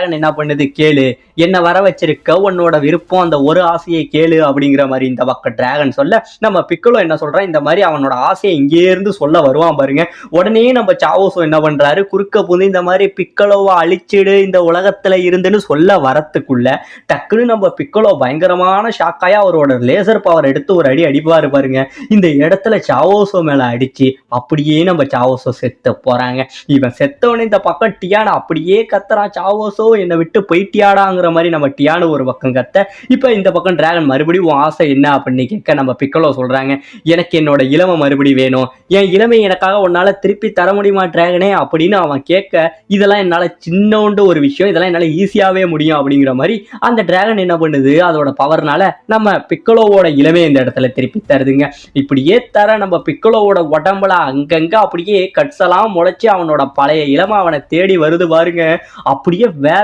Dragon என்ன பண்ணுது, கேளு என்ன வர வச்சிருக்க, உன்னோட விருப்பம் அந்த ஒரு ஆசையை கேளு அப்படிங்கிற மாதிரி இந்த பக்கம் டிராகன் சொல்ல, நம்ம பிக்கலோ என்ன சொல்றான், இந்த மாதிரி அவனோட ஆசையை இங்கே இருந்து சொல்ல வருவான் பாருங்க. உடனே நம்ம சாவோஸோ என்ன பண்றாரு, குறுக்க புந்து இந்த மாதிரி பிக்கலோவை அழிச்சிடு இந்த உலகத்துல இருந்துன்னு சொல்ல வரத்துக்குள்ள டக்குன்னு நம்ம பிக்கலோ பயங்கரமான ஷாக்காயா அவரோட லேசர் பவர் எடுத்து ஒரு அடி அடிப்பாரு பாருங்க. இந்த இடத்துல சாவோஸோ மேல அடிச்சு அப்படியே நம்ம சாவோஸோ செத்து போறாங்க. இவன் செத்தவனே இந்த பக்கம் டியானா அப்படியே கத்துறான், சாவோஸோ என்னை விட்டு போயிட்டியாடாங்கிற மாதிரி நம்ம டியானு ஒரு பக்கம் கத்த. இப்ப இந்த பக்கம் டிராகன் மறுபடியும் உன் ஆசை என்ன அப்படின்னு கேட்க நம்ம பிக்கலோ சொல்றாங்க, எனக்கு என்னோட இளமை மறுபடி வேணும், என் இளமை எனக்காக உன்னால திருப்பி தர முடியுமா டிராகனே அப்படின்னு அவன் கேட்க, இதெல்லாம் என்னால சின்னோண்டு ஒரு விஷயம், இதெல்லாம் என்னால ஈஸியாவே முடியும் அப்படிங்கிற மாதிரி அந்த டிராகன் என்ன பண்ணுது, அதோட பவர்னால நம்ம பிக்கலோவோட இளமையை இந்த இடத்துல திருப்பி தருதுங்க. இப்படியே தர நம்ம பிக்கலோவோட உடம்புல அங்கங்க அப்படியே கட்ஸ் எல்லாம் முளைச்சு அவனோட பழைய இளமை அவனை தேடி வருது பாருங்க. அப்படியே வேற